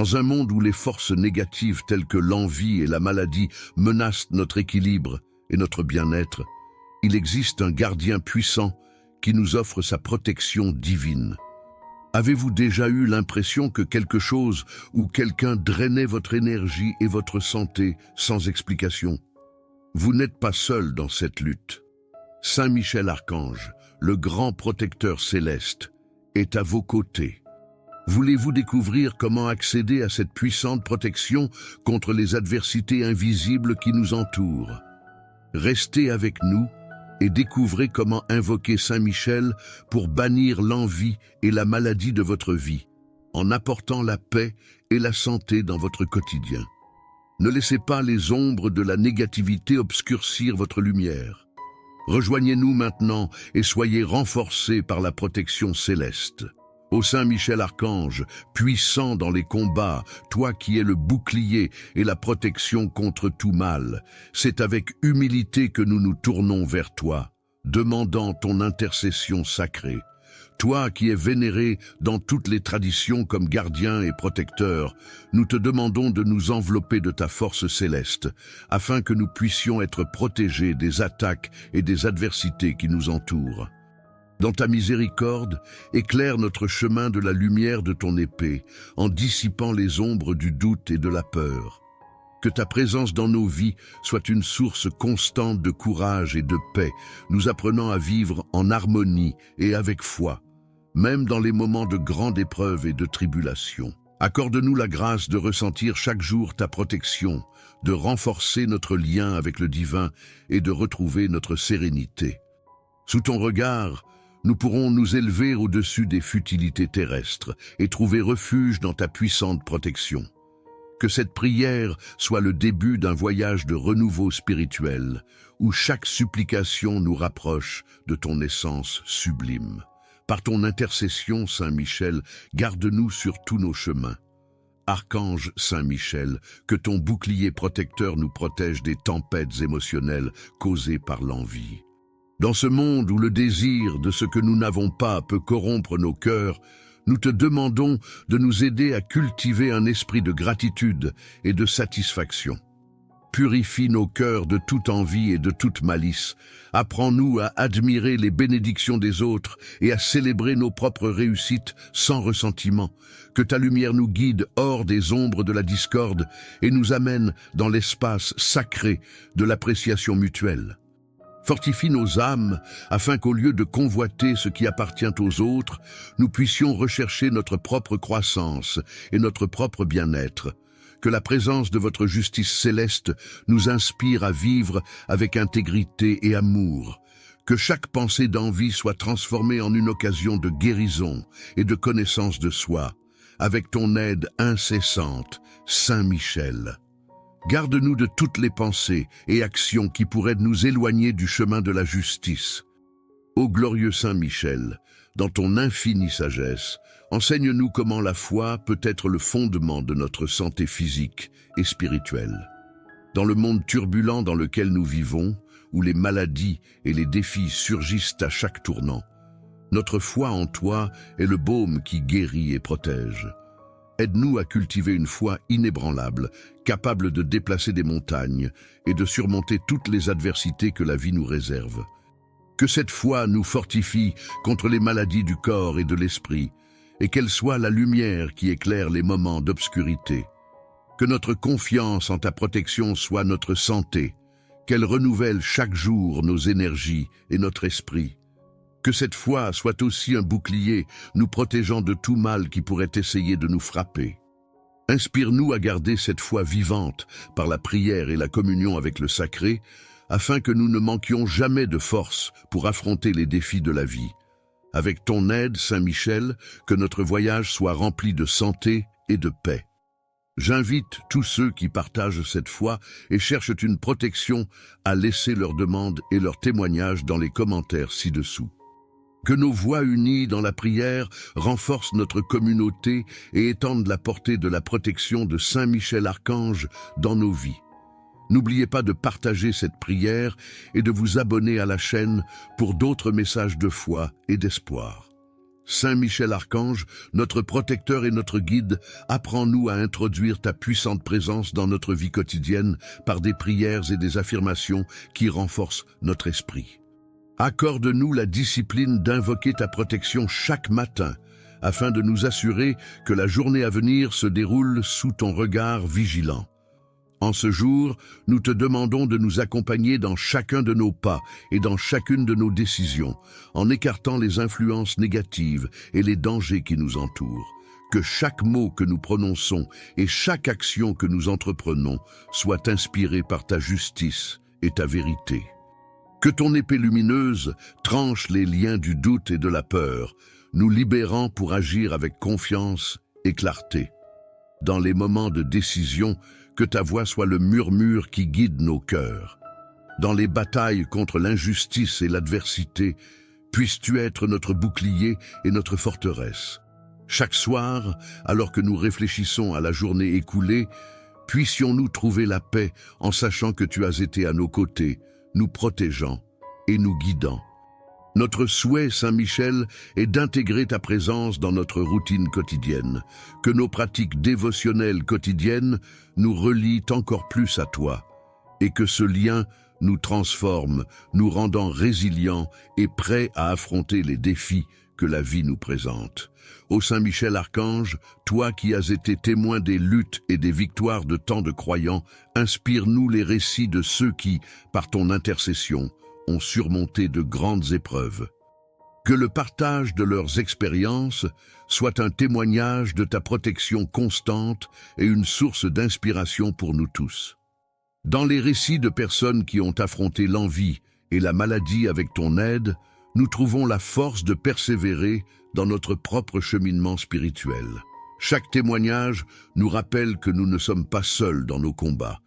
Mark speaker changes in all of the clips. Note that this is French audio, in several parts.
Speaker 1: Dans un monde où les forces négatives telles que l'envie et la maladie menacent notre équilibre et notre bien-être, il existe un gardien puissant qui nous offre sa protection divine. Avez-vous déjà eu l'impression que quelque chose ou quelqu'un drainait votre énergie et votre santé sans explication? Vous n'êtes pas seul dans cette lutte. Saint Michel Archange, le grand protecteur céleste, est à vos côtés. Voulez-vous découvrir comment accéder à cette puissante protection contre les adversités invisibles qui nous entourent? Restez avec nous et découvrez comment invoquer Saint Michel pour bannir l'envie et la maladie de votre vie, en apportant la paix et la santé dans votre quotidien. Ne laissez pas les ombres de la négativité obscurcir votre lumière. Rejoignez-nous maintenant et soyez renforcés par la protection céleste. Ô Saint Michel Archange, puissant dans les combats, toi qui es le bouclier et la protection contre tout mal, c'est avec humilité que nous nous tournons vers toi, demandant ton intercession sacrée. Toi qui es vénéré dans toutes les traditions comme gardien et protecteur, nous te demandons de nous envelopper de ta force céleste, afin que nous puissions être protégés des attaques et des adversités qui nous entourent. Dans ta miséricorde, éclaire notre chemin de la lumière de ton épée, en dissipant les ombres du doute et de la peur. Que ta présence dans nos vies soit une source constante de courage et de paix, nous apprenant à vivre en harmonie et avec foi, même dans les moments de grande épreuve et de tribulation. Accorde-nous la grâce de ressentir chaque jour ta protection, de renforcer notre lien avec le divin et de retrouver notre sérénité. Sous ton regard, nous pourrons nous élever au-dessus des futilités terrestres et trouver refuge dans ta puissante protection. Que cette prière soit le début d'un voyage de renouveau spirituel, où chaque supplication nous rapproche de ton essence sublime. Par ton intercession, Saint Michel, garde-nous sur tous nos chemins. Archange Saint Michel, que ton bouclier protecteur nous protège des tempêtes émotionnelles causées par l'envie. Dans ce monde où le désir de ce que nous n'avons pas peut corrompre nos cœurs, nous te demandons de nous aider à cultiver un esprit de gratitude et de satisfaction. Purifie nos cœurs de toute envie et de toute malice. Apprends-nous à admirer les bénédictions des autres et à célébrer nos propres réussites sans ressentiment. Que ta lumière nous guide hors des ombres de la discorde et nous amène dans l'espace sacré de l'appréciation mutuelle. Fortifie nos âmes, afin qu'au lieu de convoiter ce qui appartient aux autres, nous puissions rechercher notre propre croissance et notre propre bien-être. Que la présence de votre justice céleste nous inspire à vivre avec intégrité et amour. Que chaque pensée d'envie soit transformée en une occasion de guérison et de connaissance de soi, avec ton aide incessante, Saint Michel. Garde-nous de toutes les pensées et actions qui pourraient nous éloigner du chemin de la justice. Ô glorieux Saint Michel, dans ton infinie sagesse, enseigne-nous comment la foi peut être le fondement de notre santé physique et spirituelle. Dans le monde turbulent dans lequel nous vivons, où les maladies et les défis surgissent à chaque tournant, notre foi en toi est le baume qui guérit et protège. Aide-nous à cultiver une foi inébranlable, capable de déplacer des montagnes et de surmonter toutes les adversités que la vie nous réserve. Que cette foi nous fortifie contre les maladies du corps et de l'esprit, et qu'elle soit la lumière qui éclaire les moments d'obscurité. Que notre confiance en ta protection soit notre santé, qu'elle renouvelle chaque jour nos énergies et notre esprit. Que cette foi soit aussi un bouclier nous protégeant de tout mal qui pourrait essayer de nous frapper. Inspire-nous à garder cette foi vivante par la prière et la communion avec le sacré, afin que nous ne manquions jamais de force pour affronter les défis de la vie. Avec ton aide, Saint Michel, que notre voyage soit rempli de santé et de paix. J'invite tous ceux qui partagent cette foi et cherchent une protection à laisser leurs demandes et leurs témoignages dans les commentaires ci-dessous. Que nos voix unies dans la prière renforcent notre communauté et étendent la portée de la protection de Saint Michel Archange dans nos vies. N'oubliez pas de partager cette prière et de vous abonner à la chaîne pour d'autres messages de foi et d'espoir. Saint Michel Archange, notre protecteur et notre guide, apprends-nous à introduire ta puissante présence dans notre vie quotidienne par des prières et des affirmations qui renforcent notre esprit. Accorde-nous la discipline d'invoquer ta protection chaque matin, afin de nous assurer que la journée à venir se déroule sous ton regard vigilant. En ce jour, nous te demandons de nous accompagner dans chacun de nos pas et dans chacune de nos décisions, en écartant les influences négatives et les dangers qui nous entourent. Que chaque mot que nous prononçons et chaque action que nous entreprenons soit inspirée par ta justice et ta vérité. Que ton épée lumineuse tranche les liens du doute et de la peur, nous libérant pour agir avec confiance et clarté. Dans les moments de décision, que ta voix soit le murmure qui guide nos cœurs. Dans les batailles contre l'injustice et l'adversité, puisses-tu être notre bouclier et notre forteresse. Chaque soir, alors que nous réfléchissons à la journée écoulée, puissions-nous trouver la paix en sachant que tu as été à nos côtés, nous protégeant et nous guidant. Notre souhait, Saint Michel, est d'intégrer ta présence dans notre routine quotidienne, que nos pratiques dévotionnelles quotidiennes nous relient encore plus à toi, et que ce lien nous transforme, nous rendant résilients et prêts à affronter les défis que la vie nous présente. Ô Saint Michel Archange, toi qui as été témoin des luttes et des victoires de tant de croyants, inspire-nous les récits de ceux qui, par ton intercession, ont surmonté de grandes épreuves. Que le partage de leurs expériences soit un témoignage de ta protection constante et une source d'inspiration pour nous tous. Dans les récits de personnes qui ont affronté l'envie et la maladie avec ton aide, nous trouvons la force de persévérer dans notre propre cheminement spirituel. Chaque témoignage nous rappelle que nous ne sommes pas seuls dans nos combats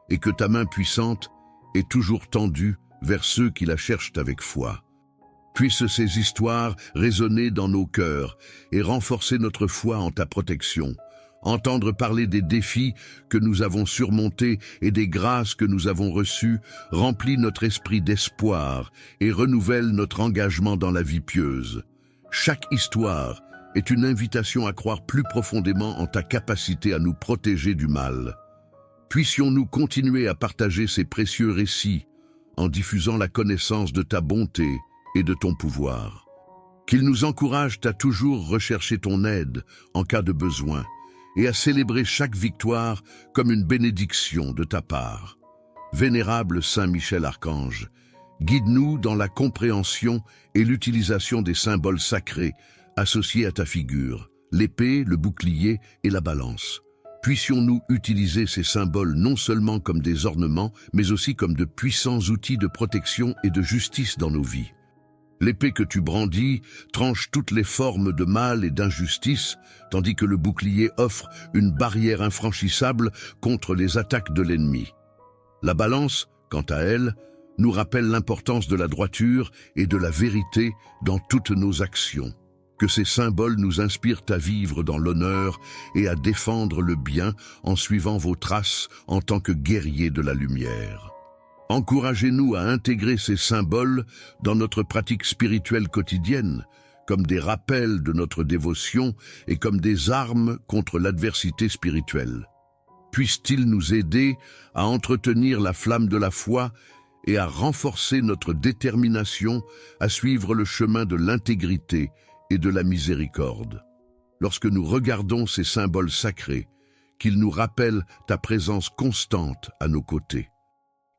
Speaker 1: et que ta main puissante est toujours tendue vers ceux qui la cherchent avec foi. Puissent ces histoires résonner dans nos cœurs et renforcer notre foi en ta protection. Entendre parler des défis que nous avons surmontés et des grâces que nous avons reçues remplit notre esprit d'espoir et renouvelle notre engagement dans la vie pieuse. Chaque histoire est une invitation à croire plus profondément en ta capacité à nous protéger du mal. Puissions-nous continuer à partager ces précieux récits en diffusant la connaissance de ta bonté et de ton pouvoir. Qu'ils nous encouragent à toujours rechercher ton aide en cas de besoin et à célébrer chaque victoire comme une bénédiction de ta part. Vénérable Saint Michel Archange, guide-nous dans la compréhension et l'utilisation des symboles sacrés associés à ta figure, l'épée, le bouclier et la balance. Puissions-nous utiliser ces symboles non seulement comme des ornements, mais aussi comme de puissants outils de protection et de justice dans nos vies. L'épée que tu brandis tranche toutes les formes de mal et d'injustice, tandis que le bouclier offre une barrière infranchissable contre les attaques de l'ennemi. La balance, quant à elle, nous rappelle l'importance de la droiture et de la vérité dans toutes nos actions. Que ces symboles nous inspirent à vivre dans l'honneur et à défendre le bien en suivant vos traces en tant que guerriers de la lumière. Encouragez-nous à intégrer ces symboles dans notre pratique spirituelle quotidienne, comme des rappels de notre dévotion et comme des armes contre l'adversité spirituelle. Puisse-t-il nous aider à entretenir la flamme de la foi et à renforcer notre détermination à suivre le chemin de l'intégrité et de la miséricorde. Lorsque nous regardons ces symboles sacrés, qu'ils nous rappellent ta présence constante à nos côtés.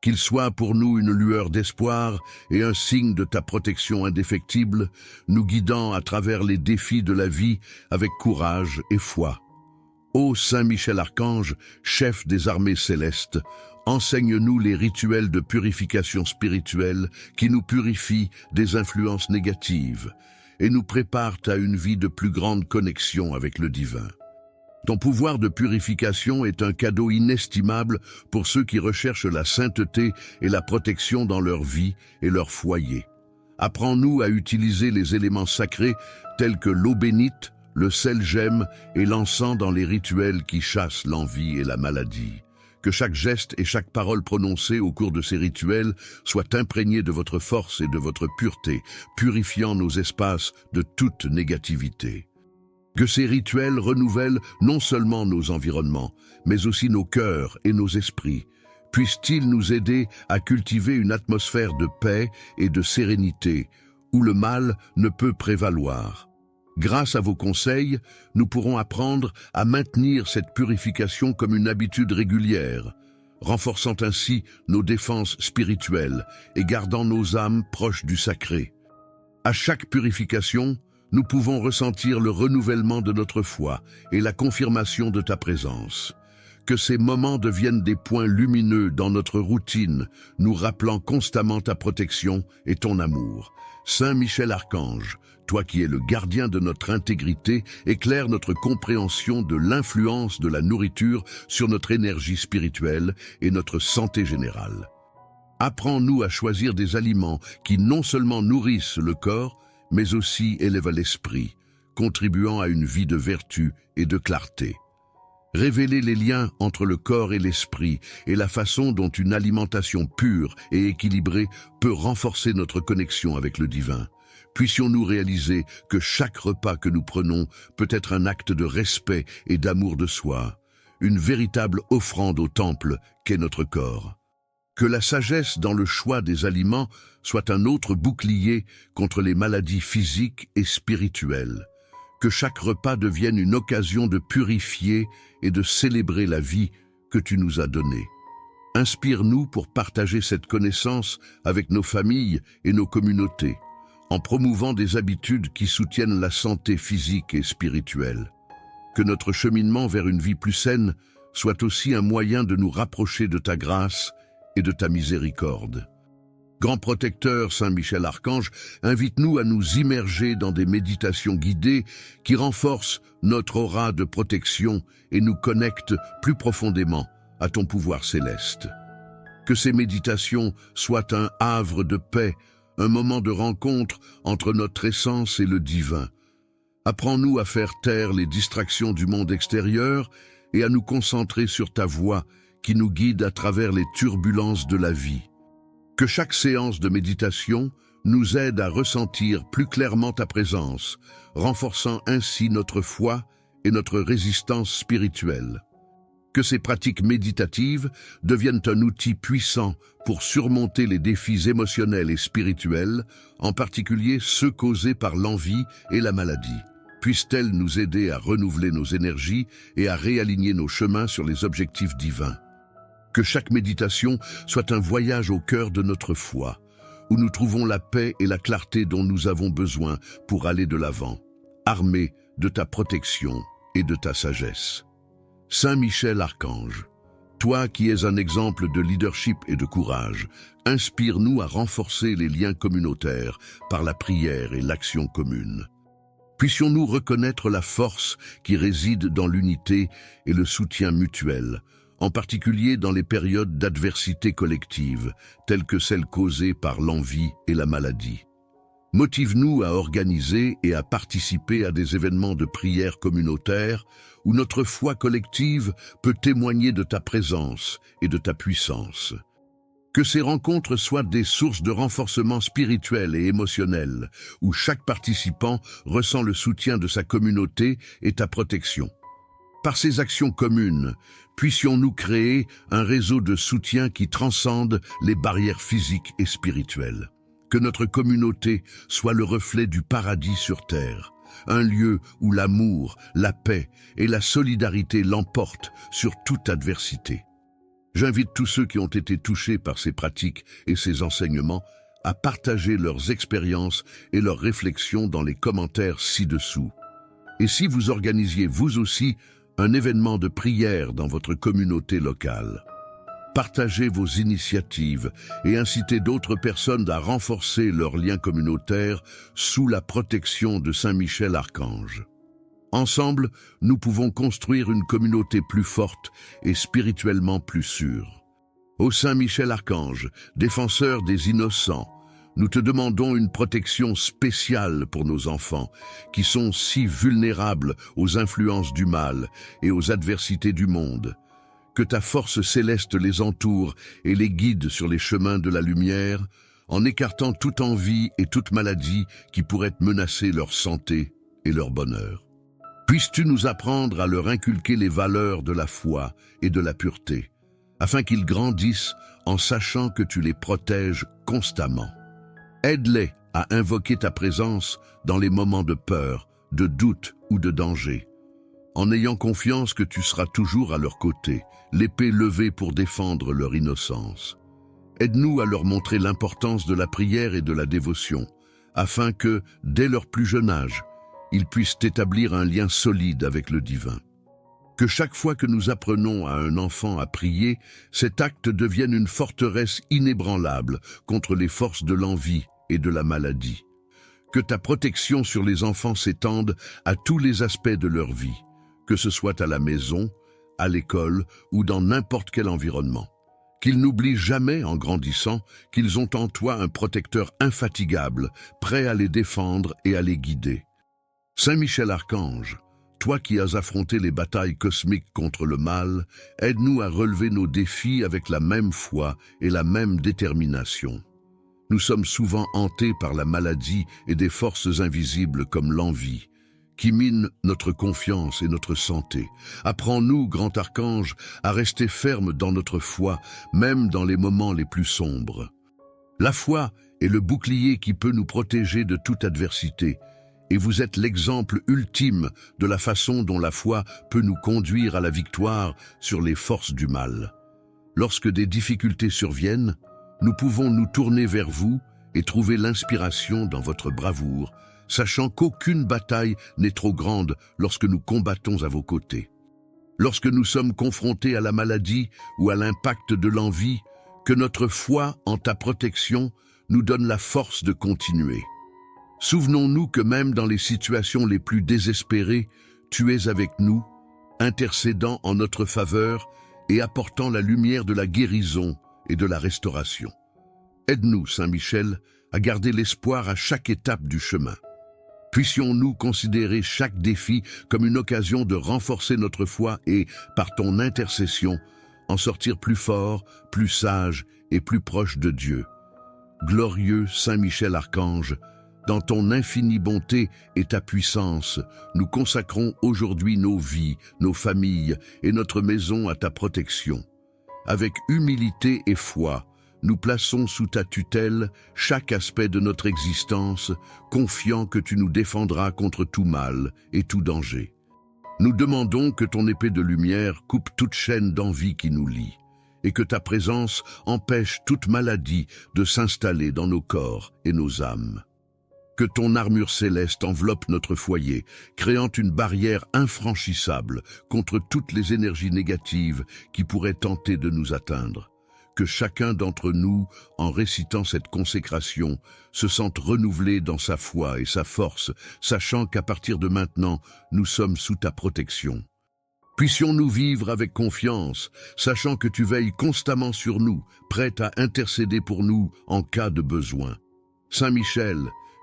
Speaker 1: Qu'ils soient pour nous une lueur d'espoir et un signe de ta protection indéfectible, nous guidant à travers les défis de la vie avec courage et foi. Ô Saint Michel Archange, chef des armées célestes, enseigne-nous les rituels de purification spirituelle qui nous purifient des influences négatives et nous préparent à une vie de plus grande connexion avec le divin. Ton pouvoir de purification est un cadeau inestimable pour ceux qui recherchent la sainteté et la protection dans leur vie et leur foyer. Apprends-nous à utiliser les éléments sacrés tels que l'eau bénite, le sel gemme et l'encens dans les rituels qui chassent l'envie et la maladie. Que chaque geste et chaque parole prononcée au cours de ces rituels soient imprégnés de votre force et de votre pureté, purifiant nos espaces de toute négativité. Que ces rituels renouvellent non seulement nos environnements, mais aussi nos cœurs et nos esprits. Puissent-ils nous aider à cultiver une atmosphère de paix et de sérénité, où le mal ne peut prévaloir. Grâce à vos conseils, nous pourrons apprendre à maintenir cette purification comme une habitude régulière, renforçant ainsi nos défenses spirituelles et gardant nos âmes proches du sacré. À chaque purification, nous pouvons ressentir le renouvellement de notre foi et la confirmation de ta présence. Que ces moments deviennent des points lumineux dans notre routine, nous rappelant constamment ta protection et ton amour. Saint Michel Archange, toi qui es le gardien de notre intégrité, éclaire notre compréhension de l'influence de la nourriture sur notre énergie spirituelle et notre santé générale. Apprends-nous à choisir des aliments qui non seulement nourrissent le corps, mais aussi élèvent l'esprit, contribuant à une vie de vertu et de clarté. Révéler les liens entre le corps et l'esprit et la façon dont une alimentation pure et équilibrée peut renforcer notre connexion avec le divin. Puissions-nous réaliser que chaque repas que nous prenons peut être un acte de respect et d'amour de soi, une véritable offrande au temple qu'est notre corps. Que la sagesse dans le choix des aliments soit un autre bouclier contre les maladies physiques et spirituelles. Que chaque repas devienne une occasion de purifier et de célébrer la vie que tu nous as donnée. Inspire-nous pour partager cette connaissance avec nos familles et nos communautés, en promouvant des habitudes qui soutiennent la santé physique et spirituelle. Que notre cheminement vers une vie plus saine soit aussi un moyen de nous rapprocher de ta grâce et de ta miséricorde. Grand protecteur Saint Michel Archange, invite-nous à nous immerger dans des méditations guidées qui renforcent notre aura de protection et nous connectent plus profondément à ton pouvoir céleste. Que ces méditations soient un havre de paix, un moment de rencontre entre notre essence et le divin. Apprends-nous à faire taire les distractions du monde extérieur et à nous concentrer sur ta voix qui nous guide à travers les turbulences de la vie. Que chaque séance de méditation nous aide à ressentir plus clairement ta présence, renforçant ainsi notre foi et notre résistance spirituelle. Que ces pratiques méditatives deviennent un outil puissant pour surmonter les défis émotionnels et spirituels, en particulier ceux causés par l'envie et la maladie. Puissent-elles nous aider à renouveler nos énergies et à réaligner nos chemins sur les objectifs divins. Que chaque méditation soit un voyage au cœur de notre foi, où nous trouvons la paix et la clarté dont nous avons besoin pour aller de l'avant, armés de ta protection et de ta sagesse. Saint Michel Archange, toi qui es un exemple de leadership et de courage, inspire-nous à renforcer les liens communautaires par la prière et l'action commune. Puissions-nous reconnaître la force qui réside dans l'unité et le soutien mutuel, en particulier dans les périodes d'adversité collective, telles que celles causées par l'envie et la maladie. Motive-nous à organiser et à participer à des événements de prière communautaire où notre foi collective peut témoigner de ta présence et de ta puissance. Que ces rencontres soient des sources de renforcement spirituel et émotionnel, où chaque participant ressent le soutien de sa communauté et ta protection. Par ces actions communes, puissions-nous créer un réseau de soutien qui transcende les barrières physiques et spirituelles. Que notre communauté soit le reflet du paradis sur terre, un lieu où l'amour, la paix et la solidarité l'emportent sur toute adversité. J'invite tous ceux qui ont été touchés par ces pratiques et ces enseignements à partager leurs expériences et leurs réflexions dans les commentaires ci-dessous. Et si vous organisiez vous aussi un événement de prière dans votre communauté locale, partagez vos initiatives et incitez d'autres personnes à renforcer leurs liens communautaires sous la protection de Saint Michel Archange. Ensemble, nous pouvons construire une communauté plus forte et spirituellement plus sûre. Ô Saint Michel Archange, défenseur des innocents, nous te demandons une protection spéciale pour nos enfants, qui sont si vulnérables aux influences du mal et aux adversités du monde. Que ta force céleste les entoure et les guide sur les chemins de la lumière, en écartant toute envie et toute maladie qui pourrait menacer leur santé et leur bonheur. Puisses-tu nous apprendre à leur inculquer les valeurs de la foi et de la pureté, afin qu'ils grandissent en sachant que tu les protèges constamment. Aide-les à invoquer ta présence dans les moments de peur, de doute ou de danger, en ayant confiance que tu seras toujours à leur côté, l'épée levée pour défendre leur innocence. Aide-nous à leur montrer l'importance de la prière et de la dévotion, afin que, dès leur plus jeune âge, ils puissent établir un lien solide avec le divin. Que chaque fois que nous apprenons à un enfant à prier, cet acte devienne une forteresse inébranlable contre les forces de l'envie et de la maladie. Que ta protection sur les enfants s'étende à tous les aspects de leur vie, que ce soit à la maison, à l'école ou dans n'importe quel environnement. Qu'ils n'oublient jamais, en grandissant, qu'ils ont en toi un protecteur infatigable, prêt à les défendre et à les guider. Saint Michel Archange, toi qui as affronté les batailles cosmiques contre le mal, aide-nous à relever nos défis avec la même foi et la même détermination. Nous sommes souvent hantés par la maladie et des forces invisibles comme l'envie, qui minent notre confiance et notre santé. Apprends-nous, grand archange, à rester fermes dans notre foi, même dans les moments les plus sombres. La foi est le bouclier qui peut nous protéger de toute adversité, et vous êtes l'exemple ultime de la façon dont la foi peut nous conduire à la victoire sur les forces du mal. Lorsque des difficultés surviennent, nous pouvons nous tourner vers vous et trouver l'inspiration dans votre bravoure, sachant qu'aucune bataille n'est trop grande lorsque nous combattons à vos côtés. Lorsque nous sommes confrontés à la maladie ou à l'impact de l'envie, que notre foi en ta protection nous donne la force de continuer. Souvenons-nous que même dans les situations les plus désespérées, tu es avec nous, intercédant en notre faveur et apportant la lumière de la guérison et de la restauration. Aide-nous, Saint Michel, à garder l'espoir à chaque étape du chemin. Puissions-nous considérer chaque défi comme une occasion de renforcer notre foi et, par ton intercession, en sortir plus fort, plus sage et plus proche de Dieu. Glorieux Saint Michel Archange, dans ton infinie bonté et ta puissance, nous consacrons aujourd'hui nos vies, nos familles et notre maison à ta protection. Avec humilité et foi, nous plaçons sous ta tutelle chaque aspect de notre existence, confiants que tu nous défendras contre tout mal et tout danger. Nous demandons que ton épée de lumière coupe toute chaîne d'envie qui nous lie, et que ta présence empêche toute maladie de s'installer dans nos corps et nos âmes. Que ton armure céleste enveloppe notre foyer, créant une barrière infranchissable contre toutes les énergies négatives qui pourraient tenter de nous atteindre. Que chacun d'entre nous, en récitant cette consécration, se sente renouvelé dans sa foi et sa force, sachant qu'à partir de maintenant, nous sommes sous ta protection. Puissions-nous vivre avec confiance, sachant que tu veilles constamment sur nous, prêt à intercéder pour nous en cas de besoin. Saint Michel,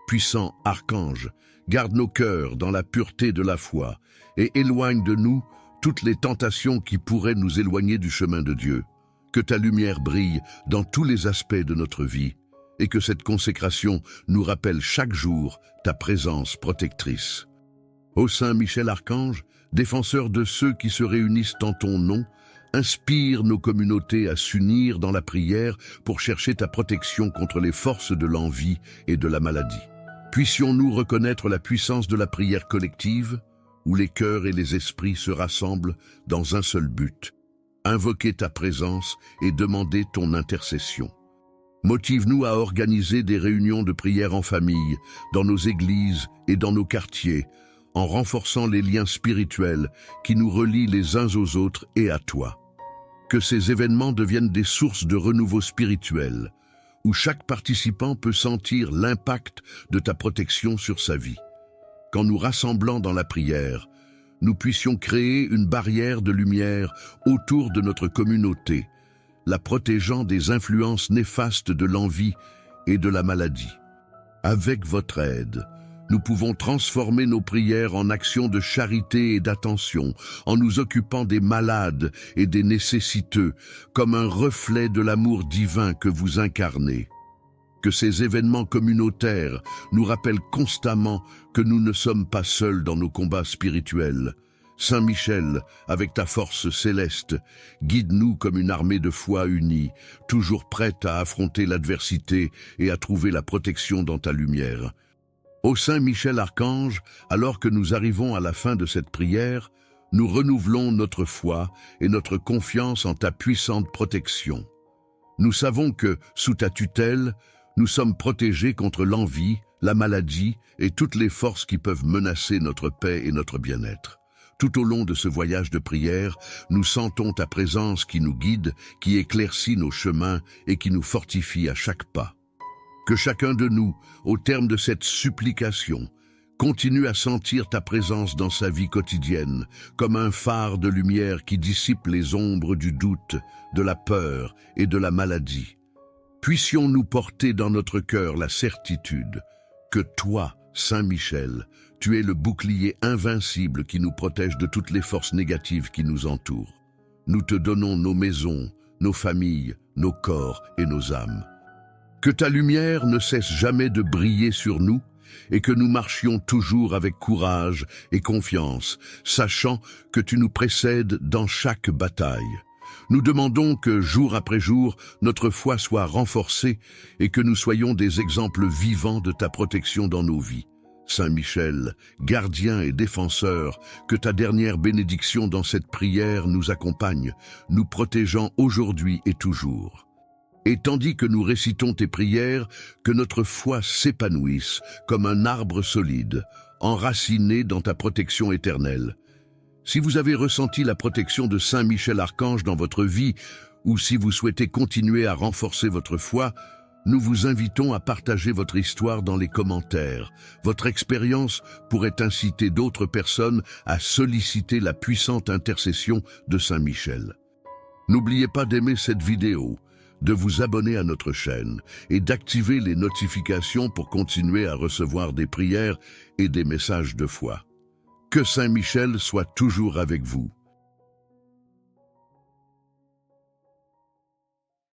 Speaker 1: puissant archange, garde nos cœurs dans la pureté de la foi et éloigne de nous toutes les tentations qui pourraient nous éloigner du chemin de Dieu. Que ta lumière brille dans tous les aspects de notre vie et que cette consécration nous rappelle chaque jour ta présence protectrice. Ô Saint Michel Archange, défenseur de ceux qui se réunissent en ton nom, inspire nos communautés à s'unir dans la prière pour chercher ta protection contre les forces de l'envie et de la maladie. Puissions-nous reconnaître la puissance de la prière collective, où les cœurs et les esprits se rassemblent dans un seul but, invoquer ta présence et demander ton intercession. Motive-nous à organiser des réunions de prière en famille, dans nos églises et dans nos quartiers, en renforçant les liens spirituels qui nous relient les uns aux autres et à toi. Que ces événements deviennent des sources de renouveau spirituel, où chaque participant peut sentir l'impact de ta protection sur sa vie. Qu'en nous rassemblant dans la prière, nous puissions créer une barrière de lumière autour de notre communauté, la protégeant des influences néfastes de l'envie et de la maladie. Avec votre aide, Nous pouvons transformer nos prières en actions de charité et d'attention, en nous occupant des malades et des nécessiteux, comme un reflet de l'amour divin que vous incarnez. Que ces événements communautaires nous rappellent constamment que nous ne sommes pas seuls dans nos combats spirituels. Saint Michel, avec ta force céleste, guide-nous comme une armée de foi unie, toujours prête à affronter l'adversité et à trouver la protection dans ta lumière. Ô Saint Michel Archange, alors que nous arrivons à la fin de cette prière, nous renouvelons notre foi et notre confiance en ta puissante protection. Nous savons que, sous ta tutelle, nous sommes protégés contre l'envie, la maladie et toutes les forces qui peuvent menacer notre paix et notre bien-être. Tout au long de ce voyage de prière, nous sentons ta présence qui nous guide, qui éclaircit nos chemins et qui nous fortifie à chaque pas. Que chacun de nous, au terme de cette supplication, continue à sentir ta présence dans sa vie quotidienne, comme un phare de lumière qui dissipe les ombres du doute, de la peur et de la maladie. Puissions-nous porter dans notre cœur la certitude que toi, Saint Michel, tu es le bouclier invincible qui nous protège de toutes les forces négatives qui nous entourent. Nous te donnons nos maisons, nos familles, nos corps et nos âmes. Que ta lumière ne cesse jamais de briller sur nous et que nous marchions toujours avec courage et confiance, sachant que tu nous précèdes dans chaque bataille. Nous demandons que, jour après jour, notre foi soit renforcée et que nous soyons des exemples vivants de ta protection dans nos vies. Saint Michel, gardien et défenseur, que ta dernière bénédiction dans cette prière nous accompagne, nous protégeant aujourd'hui et toujours. Et tandis que nous récitons tes prières, que notre foi s'épanouisse comme un arbre solide, enraciné dans ta protection éternelle. Si vous avez ressenti la protection de Saint Michel Archange dans votre vie, ou si vous souhaitez continuer à renforcer votre foi, nous vous invitons à partager votre histoire dans les commentaires. Votre expérience pourrait inciter d'autres personnes à solliciter la puissante intercession de Saint Michel. N'oubliez pas d'aimer cette vidéo, de vous abonner à notre chaîne et d'activer les notifications pour continuer à recevoir des prières et des messages de foi. Que Saint Michel soit toujours avec vous.